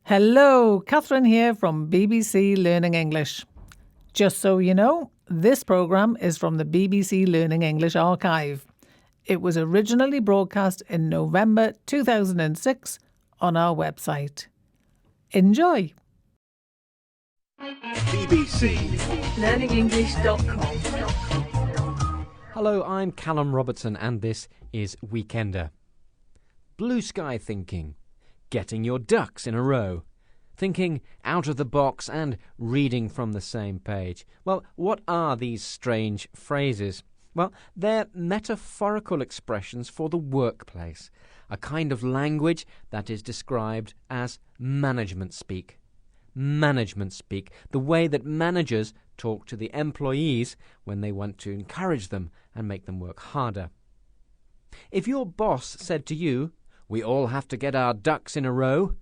Hello, Catherine here from BBC Learning English. Just so you know, this programme is from the BBC Learning English archive. It was originally broadcast in November 2006 on our website. Enjoy! BBC learningenglish.com. Hello, I'm Callum Robertson and this is Weekender. Blue sky thinking. Getting your ducks in a row, thinking out of the box and reading from the same page. Well, what are these strange phrases? Well, they're metaphorical expressions for the workplace, a kind of language that is described as management speak. Management speak, the way that managers talk to the employees when they want to encourage them and make them work harder. If your boss said to you, "We all have to get our ducks in a row,"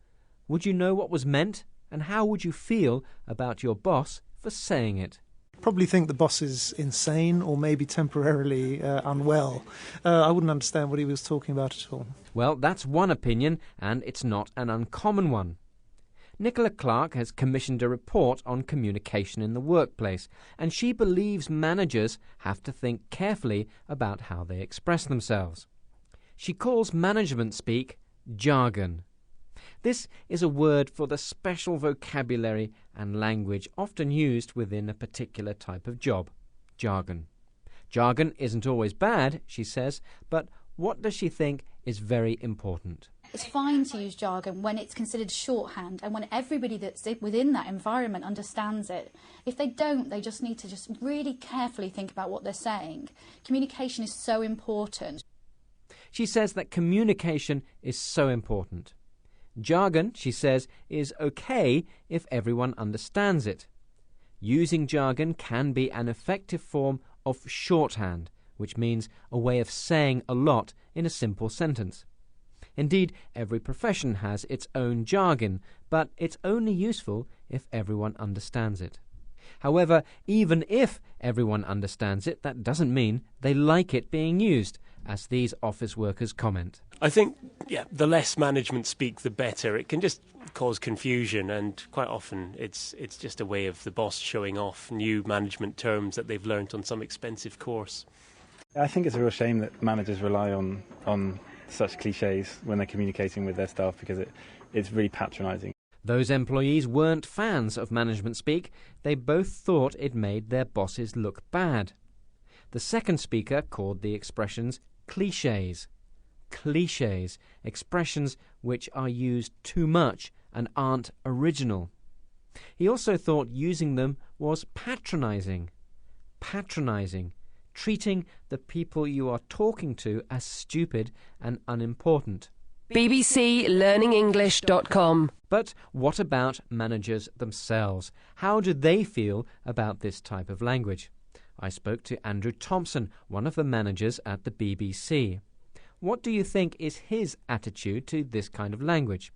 would you know what was meant, and how would you feel about your boss for saying it? Probably think the boss is insane or maybe temporarily unwell. I wouldn't understand what he was talking about at all. Well, that's one opinion, and it's not an uncommon one. Nicola Clark has commissioned a report on communication in the workplace, and she believes managers have to think carefully about how they express themselves. She calls management speak jargon. This is a word for the special vocabulary and language often used within a particular type of job, jargon. Jargon isn't always bad, she says, but what does she think is very important? It's fine to use jargon when it's considered shorthand and when everybody that's within that environment understands it. If they don't, they just need to really carefully think about what they're saying. Communication is so important. She says that communication is so important. Jargon, she says, is okay if everyone understands it. Using jargon can be an effective form of shorthand, which means a way of saying a lot in a simple sentence. Indeed, every profession has its own jargon, but it's only useful if everyone understands it. However, even if everyone understands it, that doesn't mean they like it being used, as these office workers comment. I think, the less management speak, the better. It can just cause confusion, and quite often it's just a way of the boss showing off new management terms that they've learnt on some expensive course. I think it's a real shame that managers rely on such cliches when they're communicating with their staff, because it's really patronising. Those employees weren't fans of management speak. They both thought it made their bosses look bad. The second speaker called the expressions cliches. Cliches, expressions which are used too much and aren't original. He also thought using them was patronising. Patronising, treating the people you are talking to as stupid and unimportant. BBC learningenglish.com. But what about managers themselves? How do they feel about this type of language? I spoke to Andrew Thompson, one of the managers at the BBC. What do you think is his attitude to this kind of language?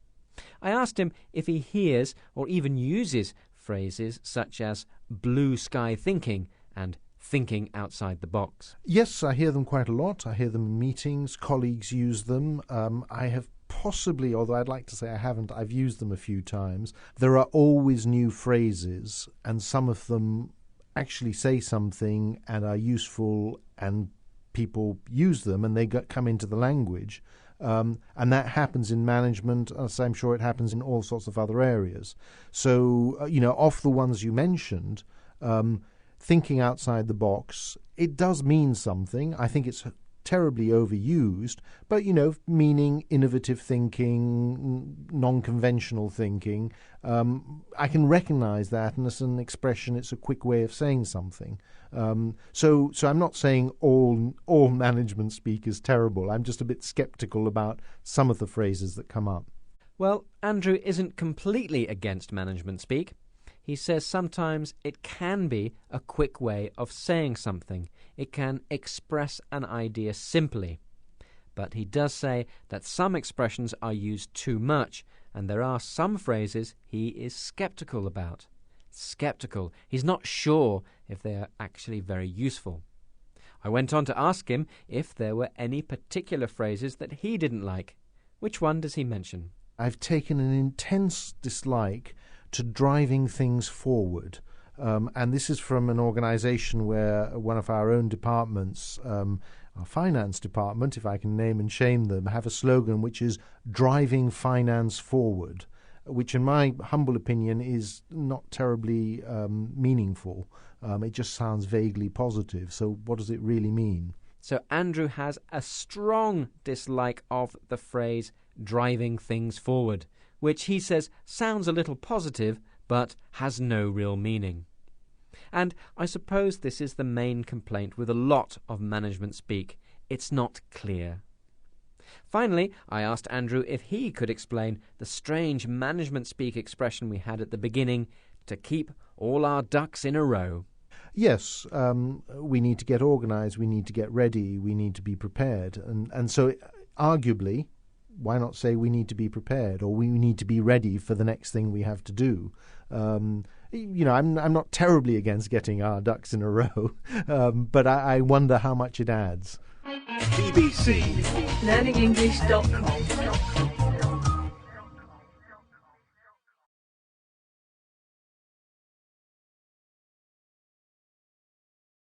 I asked him if he hears or even uses phrases such as blue sky thinking and thinking outside the box. Yes, I hear them quite a lot. I hear them in meetings. Colleagues use them. I have possibly, although I'd like to say I haven't, I've used them a few times. There are always new phrases, and some of them actually say something and are useful, and people use them and they come into the language. And that happens in management, as I'm sure it happens in all sorts of other areas. So, of the ones you mentioned, thinking outside the box, it does mean something. I think it's terribly overused, but, meaning innovative thinking, non-conventional thinking. I can recognize that, and as an expression, it's a quick way of saying something. So I'm not saying all management speak is terrible. I'm just a bit sceptical about some of the phrases that come up. Well, Andrew isn't completely against management speak. He says sometimes it can be a quick way of saying something. It can express an idea simply. But he does say that some expressions are used too much, and there are some phrases he is sceptical about. Sceptical. He's not sure if they are actually very useful. I went on to ask him if there were any particular phrases that he didn't like. Which one does he mention? I've taken an intense dislike to driving things forward. And this is from an organisation where one of our own departments, our finance department, if I can name and shame them, have a slogan which is driving finance forward, which in my humble opinion is not terribly meaningful. It just sounds vaguely positive. So what does it really mean? So Andrew has a strong dislike of the phrase driving things forward, which he says sounds a little positive but has no real meaning. And I suppose this is the main complaint with a lot of management speak. It's not clear. Finally, I asked Andrew if he could explain the strange management speak expression we had at the beginning, to keep all our ducks in a row. Yes, we need to get organised, we need to get ready, we need to be prepared. And so arguably, why not say we need to be prepared, or we need to be ready for the next thing we have to do? I'm not terribly against getting our ducks in a row, but I wonder how much it adds. BBC. LearningEnglish.com